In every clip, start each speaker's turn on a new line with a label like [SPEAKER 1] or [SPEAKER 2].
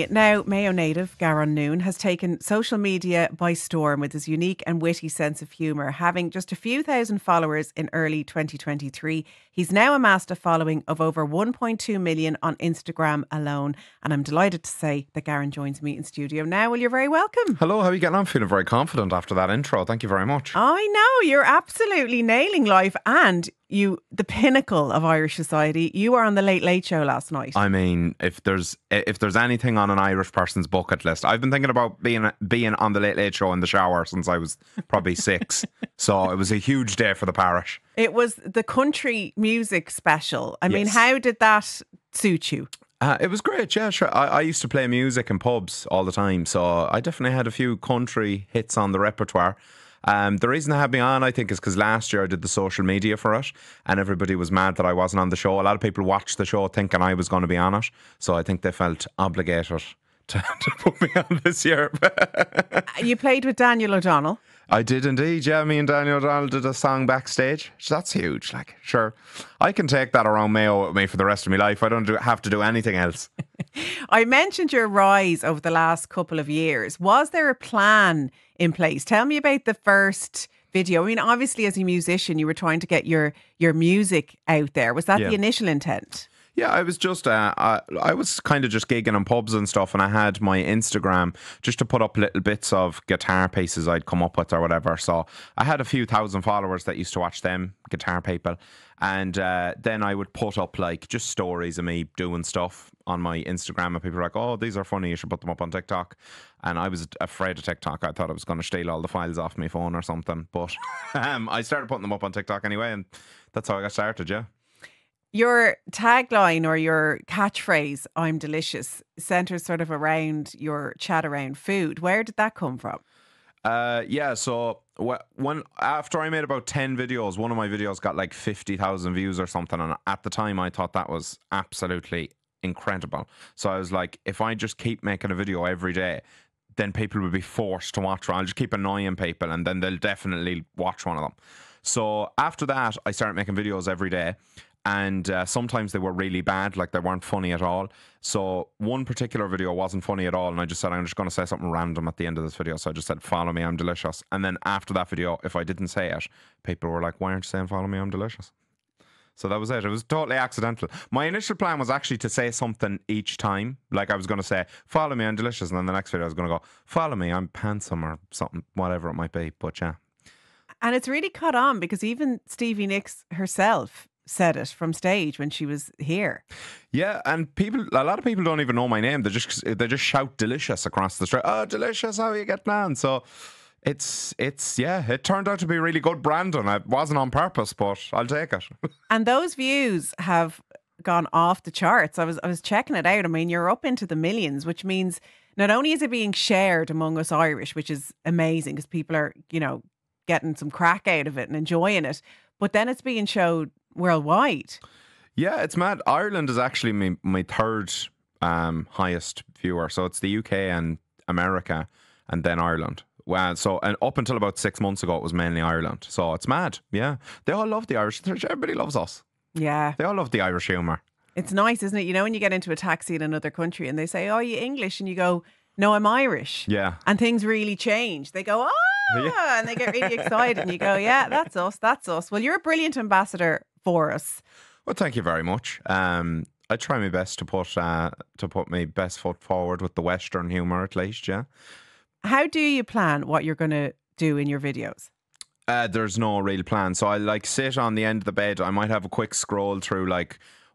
[SPEAKER 1] Now, Mayo native Garron Noone has taken social media by storm with his unique and witty sense of humour. Having just a few thousand followers in early 2023, he's now amassed a following of over 1.2 million on Instagram alone. And I'm delighted to say that Garron joins me in studio now. Well, you're very welcome.
[SPEAKER 2] Hello, how are you getting on? I'm feeling very confident after that intro. Thank you very much.
[SPEAKER 1] I know, you're absolutely nailing life, and you, the pinnacle of Irish society. You were on the Late Late Show last night.
[SPEAKER 2] I mean, if there's anything on an Irish person's bucket list, I've been thinking about being on the Late Late Show in the shower since I was probably 6. So it was a huge day for the parish.
[SPEAKER 1] It was the country music special. I mean,
[SPEAKER 2] Yes.
[SPEAKER 1] how did that suit you?
[SPEAKER 2] It was great, yeah, sure. I used to play music in pubs all the time, so I definitely had a few country hits on the repertoire. The reason they had me on, I think, is because last year I did the social media for it and everybody was mad that I wasn't on the show. A lot of people watched the show thinking I was going to be on it, so I think they felt obligated to put me on this year.
[SPEAKER 1] You played with Daniel O'Donnell.
[SPEAKER 2] I did indeed, yeah. Me and Daniel O'Donnell did a song backstage. That's huge. Like, sure, I can take that around Mayo with me for the rest of my life. I don't have to do anything else.
[SPEAKER 1] I mentioned your rise over the last couple of years. Was there a plan in place? Tell me about the first video. I mean, obviously, as a musician, you were trying to get your music out there. Was that the initial intent?
[SPEAKER 2] Yeah, I was just, I was kind of just gigging in pubs and stuff, and I had my Instagram just to put up little bits of guitar pieces I'd come up with or whatever. So I had a few thousand followers that used to watch them, guitar people. And then I would put up like just stories of me doing stuff on my Instagram, and people were like, oh, these are funny, you should put them up on TikTok. And I was afraid of TikTok. I thought I was going to steal all the files off my phone or something. But I started putting them up on TikTok anyway, and that's how I got started, yeah.
[SPEAKER 1] Your tagline or your catchphrase, I'm delicious, centres sort of around your chat around food. Where did that come from?
[SPEAKER 2] Yeah, so after I made about 10 videos, one of my videos got like 50,000 views or something. And at the time, I thought that was absolutely incredible. So I was like, if I just keep making a video every day, then people will be forced to watch one. I'll just keep annoying people and then they'll definitely watch one of them. So after that, I started making videos every day. And sometimes they were really bad, like they weren't funny at all. So one particular video wasn't funny at all, and I just said, I'm just going to say something random at the end of this video. So I just said, follow me, I'm delicious. And then after that video, if I didn't say it, people were like, why aren't you saying follow me, I'm delicious? So that was it. It was totally accidental. My initial plan was actually to say something each time. Like I was going to say, follow me, I'm delicious. And then the next video I was going to go, follow me, I'm handsome or something, whatever it might be. But yeah.
[SPEAKER 1] And it's really caught on because even Stevie Nicks herself said it from stage when she was here.
[SPEAKER 2] Yeah, and a lot of people don't even know my name. They just shout delicious across the street. Oh, delicious, how are you getting on? So it's it turned out to be really good branding. It wasn't on purpose, but I'll take it.
[SPEAKER 1] And those views have gone off the charts. I was checking it out. I mean, you're up into the millions, which means not only is it being shared among us Irish, which is amazing because people are, getting some crack out of it and enjoying it, but then it's being showed worldwide. Yeah,
[SPEAKER 2] it's mad. Ireland is actually my third highest viewer. So it's the UK and America and then Ireland. Wow. So, and up until about 6 months ago, it was mainly Ireland. So it's mad. Yeah. They all love the Irish. Everybody loves us.
[SPEAKER 1] Yeah.
[SPEAKER 2] They all love the Irish humour.
[SPEAKER 1] It's nice, isn't it? When you get into a taxi in another country and they say, oh, are you English? And you go, no, I'm Irish.
[SPEAKER 2] Yeah.
[SPEAKER 1] And things really change. They go, yeah. And they get really excited and you go, yeah, that's us. That's us. Well, you're a brilliant ambassador for us.
[SPEAKER 2] Well, thank you very much. I try my best to put my best foot forward with the Western humour, at least. Yeah.
[SPEAKER 1] How do you plan what you're going to do in your videos?
[SPEAKER 2] There's no real plan. So I sit on the end of the bed. I might have a quick scroll through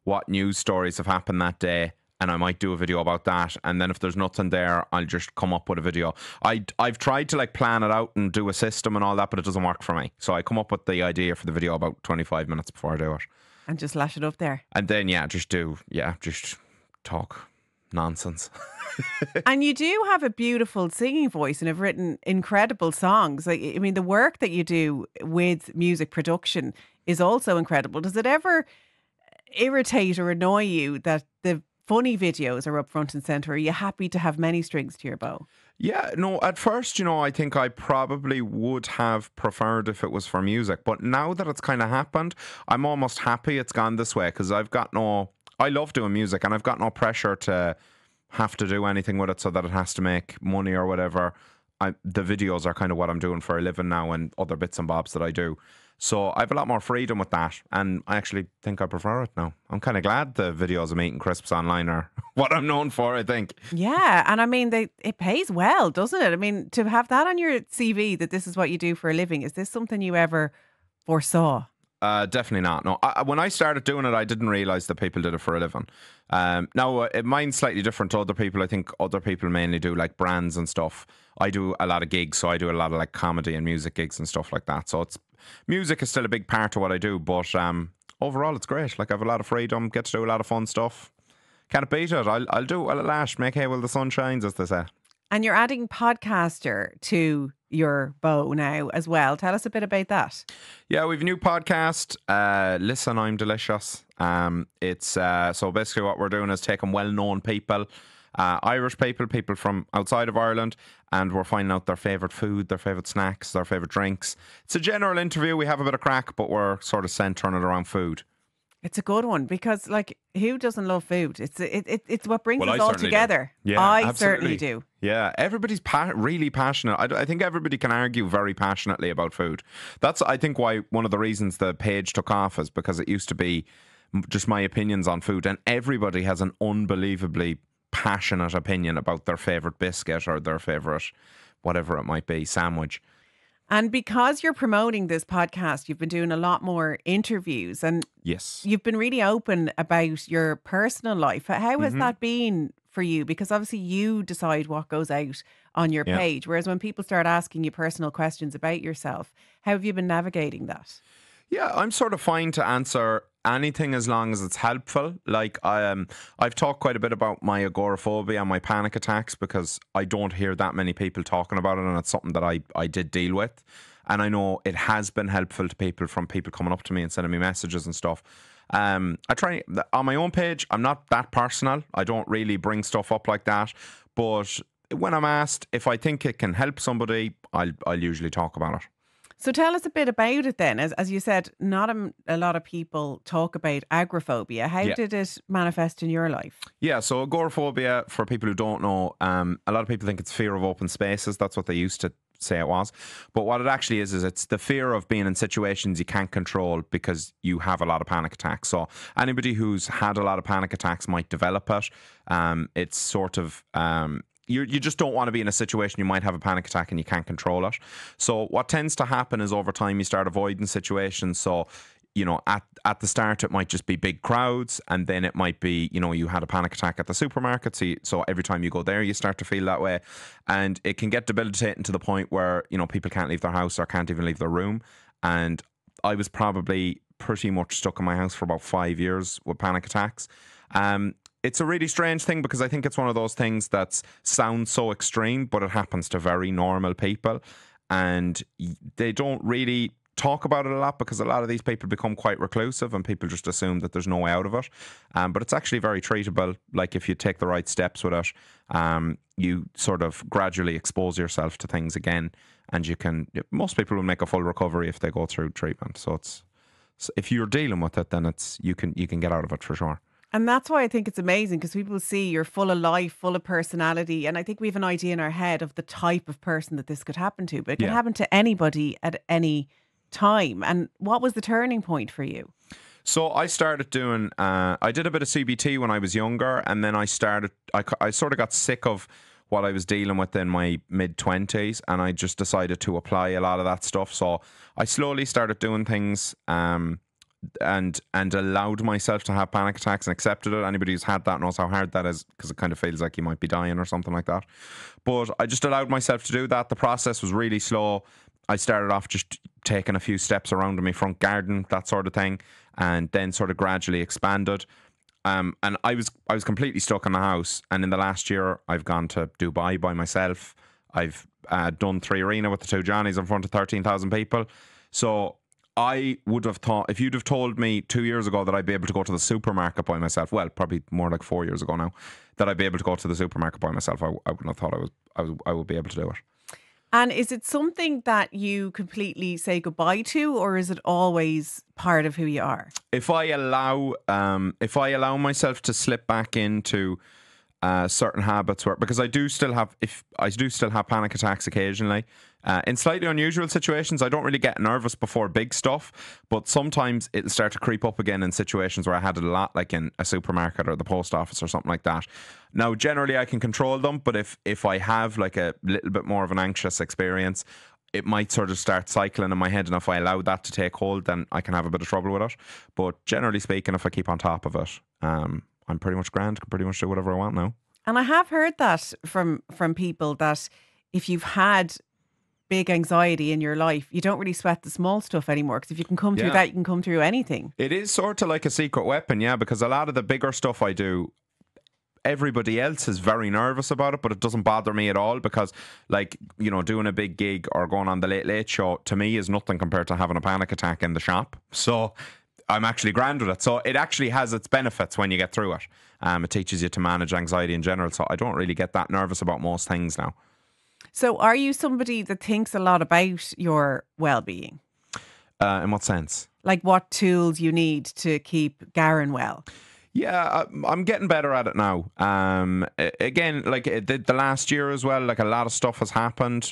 [SPEAKER 2] what news stories have happened that day, and I might do a video about that. And then if there's nothing there, I'll just come up with a video. I've tried to plan it out and do a system and all that, but it doesn't work for me. So I come up with the idea for the video about 25 minutes before I do it.
[SPEAKER 1] And just lash it up there.
[SPEAKER 2] And then, just talk nonsense.
[SPEAKER 1] And you do have a beautiful singing voice and have written incredible songs. I mean, the work that you do with music production is also incredible. Does it ever irritate or annoy you that the funny videos are up front and centre? Are you happy to have many strings to your bow?
[SPEAKER 2] Yeah, no, at first, I think I probably would have preferred if it was for music. But now that it's kind of happened, I'm almost happy it's gone this way because I love doing music and I've got no pressure to have to do anything with it so that it has to make money or whatever. The videos are kind of what I'm doing for a living now, and other bits and bobs that I do. So I have a lot more freedom with that, and I actually think I prefer it now. I'm kind of glad the videos of eating crisps online are what I'm known for, I think.
[SPEAKER 1] Yeah, and I mean, it pays well, doesn't it? I mean, to have that on your CV, that this is what you do for a living, is this something you ever foresaw?
[SPEAKER 2] Definitely not. No, when I started doing it, I didn't realise that people did it for a living. Now, mine's slightly different to other people. I think other people mainly do like brands and stuff. I do a lot of gigs, so I do a lot of like comedy and music gigs and stuff like that. So music is still a big part of what I do, but overall it's great. Like I have a lot of freedom, get to do a lot of fun stuff. Can't beat it. I'll do it. I'll lash, make hay while the sun shines, as they say. And
[SPEAKER 1] you're adding podcaster to your bow now as well. Tell us a bit about that.
[SPEAKER 2] Yeah, we've a new podcast. Listen, I'm Delicious. It's so basically what we're doing is taking well-known people, Irish people from outside of Ireland, and we're finding out their favourite food, their favourite snacks, their favourite drinks. It's a general interview. We have a bit of crack, but we're sort of centering it around food.
[SPEAKER 1] It's a good one because, like, who doesn't love food? It's what brings us all together.
[SPEAKER 2] Do. Yeah,
[SPEAKER 1] I
[SPEAKER 2] absolutely.
[SPEAKER 1] certainly do.
[SPEAKER 2] Yeah, everybody's really passionate. I think everybody can argue very passionately about food. That's, I think, why one of the reasons the page took off is because it used to be just my opinions on food, and everybody has an unbelievably passionate opinion about their favourite biscuit or their favourite, whatever it might be, sandwich.
[SPEAKER 1] And because you're promoting this podcast, you've been doing a lot more interviews, and
[SPEAKER 2] yes,
[SPEAKER 1] you've been really open about your personal life. How has that been for you? Because obviously you decide what goes out on your page, whereas when people start asking you personal questions about yourself, how have you been navigating that?
[SPEAKER 2] Yeah, I'm sort of fine to answer anything as long as it's helpful. Like I've talked quite a bit about my agoraphobia and my panic attacks because I don't hear that many people talking about it, and it's something that I did deal with. And I know it has been helpful to people, from people coming up to me and sending me messages and stuff. I try on my own page, I'm not that personal. I don't really bring stuff up like that. But when I'm asked if I think it can help somebody, I'll usually talk about it.
[SPEAKER 1] So tell us a bit about it then. As you said, not a lot of people talk about agoraphobia. How did it manifest in your life?
[SPEAKER 2] Yeah, so agoraphobia, for people who don't know, a lot of people think it's fear of open spaces. That's what they used to say it was. But what it actually is it's the fear of being in situations you can't control because you have a lot of panic attacks. So anybody who's had a lot of panic attacks might develop it. It's sort of... You just don't want to be in a situation you might have a panic attack and you can't control it. So what tends to happen is over time you start avoiding situations. So, you know, at the start it might just be big crowds, and then it might be, you know, you had a panic attack at the supermarket. So every time you go there you start to feel that way, and it can get debilitating to the point where, you know, people can't leave their house or can't even leave their room. And I was probably pretty much stuck in my house for about 5 years with panic attacks. It's a really strange thing because I think it's one of those things that sounds so extreme, but it happens to very normal people, and they don't really talk about it a lot because a lot of these people become quite reclusive and people just assume that there's no way out of it. But it's actually very treatable. Like if you take the right steps with it, you sort of gradually expose yourself to things again, and most people will make a full recovery if they go through treatment. So if you're dealing with it, then you can get out of it for sure.
[SPEAKER 1] And that's why I think it's amazing, because people see you're full of life, full of personality. And I think we have an idea in our head of the type of person that this could happen to. But it can happen to anybody at any time. And what was the turning point for you?
[SPEAKER 2] So I started doing, I did a bit of CBT when I was younger. And then I sort of got sick of what I was dealing with in my mid-20s. And I just decided to apply a lot of that stuff. So I slowly started doing things and allowed myself to have panic attacks and accepted it. Anybody who's had that knows how hard that is, because it kind of feels like you might be dying or something like that. But I just allowed myself to do that. The process was really slow. I started off just taking a few steps around in my front garden, that sort of thing, and then sort of gradually expanded. And I was completely stuck in the house. And in the last year, I've gone to Dubai by myself. I've done 3 Arena with the 2 Johnnies in front of 13,000 people. So I would have thought, if you'd have told me 2 years ago that I'd be able to go to the supermarket by myself, well, probably more like 4 years ago now, that I'd be able to go to the supermarket by myself, I wouldn't have thought I would be able to do it.
[SPEAKER 1] And is it something that you completely say goodbye to, or is it always part of who you are?
[SPEAKER 2] If I allow myself to slip back into certain habits where, because I do still have panic attacks occasionally. In slightly unusual situations, I don't really get nervous before big stuff, but sometimes it'll start to creep up again in situations where I had it a lot, like in a supermarket or the post office or something like that. Now, generally I can control them, but if I have like a little bit more of an anxious experience, it might sort of start cycling in my head, and if I allow that to take hold, then I can have a bit of trouble with it. But generally speaking, if I keep on top of it, I'm pretty much grand, can pretty much do whatever I want now.
[SPEAKER 1] And I have heard that from people, that if you've had big anxiety in your life, you don't really sweat the small stuff anymore, because if you can come through that, you can come through anything.
[SPEAKER 2] It is sort of like a secret weapon, yeah, because a lot of the bigger stuff I do, everybody else is very nervous about it, but it doesn't bother me at all, because, like, you know, doing a big gig or going on the Late Late Show to me is nothing compared to having a panic attack in the shop. So I'm actually grand with it. So it actually has its benefits when you get through it. It teaches you to manage anxiety in general. So I don't really get that nervous about most things now.
[SPEAKER 1] So are you somebody that thinks a lot about your well-being?
[SPEAKER 2] In what sense?
[SPEAKER 1] Like what tools you need to keep Garron well?
[SPEAKER 2] Yeah, I'm getting better at it now. Again, like the last year as well, like a lot of stuff has happened.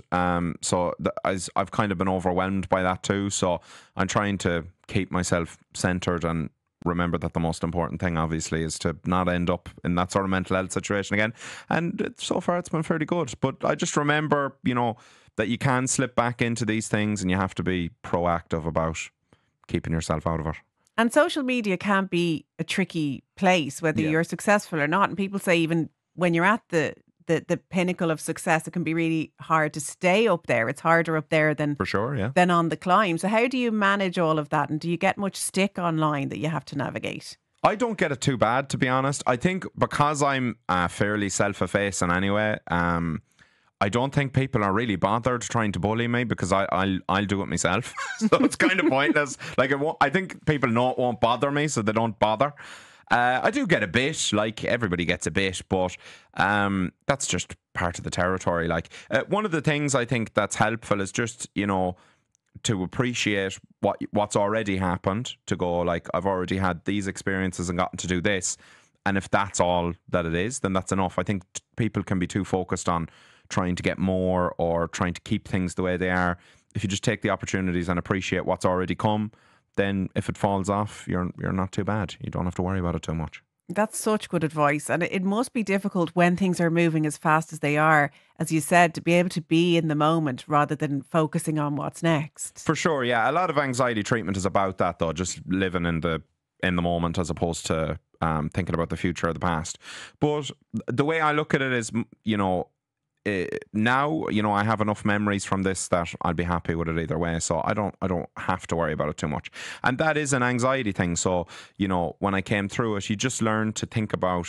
[SPEAKER 2] So I've kind of been overwhelmed by that too. So I'm trying to keep myself centered and remember that the most important thing, obviously, is to not end up in that sort of mental health situation again. And so far, it's been fairly good. But I just remember, you know, that you can slip back into these things, and you have to be proactive about keeping yourself out of it.
[SPEAKER 1] And social media can be a tricky place, whether you're successful or not. And people say even when you're at the pinnacle of success, it can be really hard to stay up there. It's harder up there than
[SPEAKER 2] for sure, yeah,
[SPEAKER 1] than on the climb. So how do you manage all of that? And do you get much stick online that you have to navigate?
[SPEAKER 2] I don't get it too bad, to be honest. I think because I'm fairly self-effacing anyway, I don't think people are really bothered trying to bully me, because I'll do it myself. So it's kind of pointless. Like I think people know it won't bother me, so they don't bother. I do get a bit, like everybody gets a bit, but that's just part of the territory. Like one of the things I think that's helpful is just, you know, to appreciate what's already happened, to go like, I've already had these experiences and gotten to do this. And if that's all that it is, then that's enough. I think people can be too focused on trying to get more or trying to keep things the way they are. If you just take the opportunities and appreciate what's already come, then if it falls off, you're not too bad. You don't have to worry about it too much.
[SPEAKER 1] That's such good advice. And it must be difficult when things are moving as fast as they are, as you said, to be able to be in the moment rather than focusing on what's next.
[SPEAKER 2] For sure, yeah. A lot of anxiety treatment is about that, though, just living in the moment as opposed to thinking about the future or the past. But the way I look at it is, you know, now, you know, I have enough memories from this that I'll be happy with it either way. So I don't have to worry about it too much. And that is an anxiety thing. So, you know, when I came through it, you just learn to think about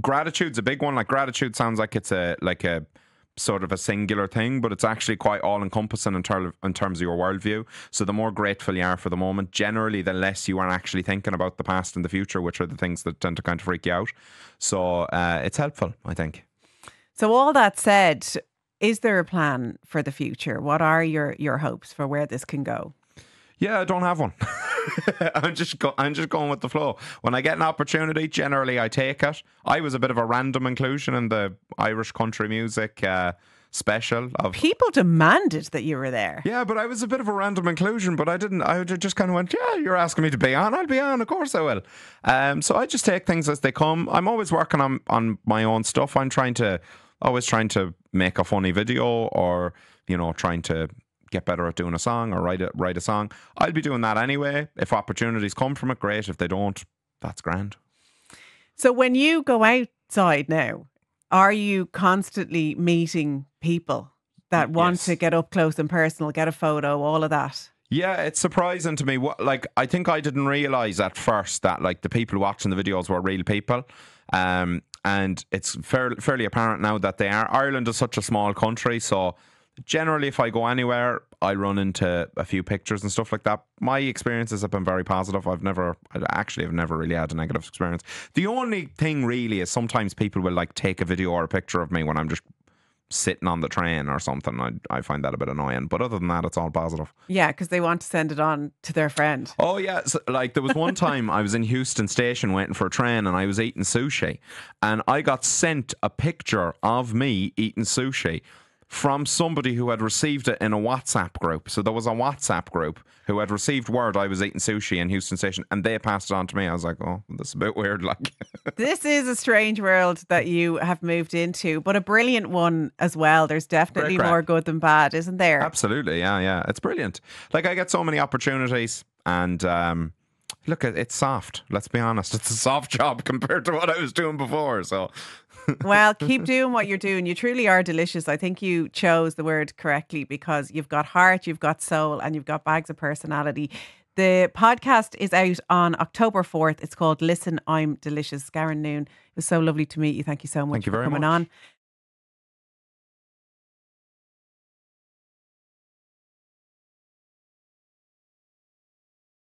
[SPEAKER 2] gratitude's a big one. Like gratitude sounds like it's a sort of a singular thing, but it's actually quite all encompassing in terms of your worldview. So the more grateful you are for the moment, generally, the less you are actually thinking about the past and the future, which are the things that tend to kind of freak you out. So it's helpful, I think.
[SPEAKER 1] So all that said, is there a plan for the future? What are your hopes for where this can go?
[SPEAKER 2] Yeah, I don't have one. I'm just going with the flow. When I get an opportunity, generally I take it. I was a bit of a random inclusion in the Irish country music special.
[SPEAKER 1] People demanded that you were there.
[SPEAKER 2] Yeah, but I was a bit of a random inclusion, but I didn't. I just kind of went, yeah, you're asking me to be on. I'll be on. Of course I will. So I just take things as they come. I'm always working on my own stuff. I'm always trying to make a funny video, or, you know, trying to get better at doing a song or write a song. I'll be doing that anyway. If opportunities come from it, great. If they don't, that's grand.
[SPEAKER 1] So when you go outside now, are you constantly meeting people that want to get up close and personal, get a photo, all of that?
[SPEAKER 2] Yeah, it's surprising to me. Like, I think I didn't realise at first that, like, the people watching the videos were real people. And it's fairly apparent now that they are. Ireland is such a small country, so generally if I go anywhere, I run into a few pictures and stuff like that. My experiences have been very positive. I've never really had a negative experience. The only thing really is sometimes people will like take a video or a picture of me when I'm just sitting on the train or something. I find that a bit annoying. But other than that, it's all positive.
[SPEAKER 1] Yeah, because they want to send it on to their friend.
[SPEAKER 2] Oh, yeah. So, like, there was one time I was in Houston Station waiting for a train and I was eating sushi. And I got sent a picture of me eating sushi from somebody who had received it in a WhatsApp group. So there was a WhatsApp group who had received word I was eating sushi in Houston Station, and they passed it on to me. I was like, oh, this is a bit weird. Like,
[SPEAKER 1] This is a strange world that you have moved into, but a brilliant one as well. There's definitely
[SPEAKER 2] Great crack.
[SPEAKER 1] more good than bad, isn't there?
[SPEAKER 2] absolutely, yeah. It's brilliant. Like, I get so many opportunities, and look, it's soft. Let's be honest. It's a soft job compared to what I was doing before. So,
[SPEAKER 1] Well, keep doing what you're doing. You truly are delicious. I think you chose the word correctly because you've got heart, you've got soul, and you've got bags of personality. The podcast is out on October 4th. It's called Listen, I'm Delicious. Garron Noone, it was so lovely to meet you. Thank you so much
[SPEAKER 2] Thank you
[SPEAKER 1] for
[SPEAKER 2] very
[SPEAKER 1] coming
[SPEAKER 2] much.
[SPEAKER 1] on.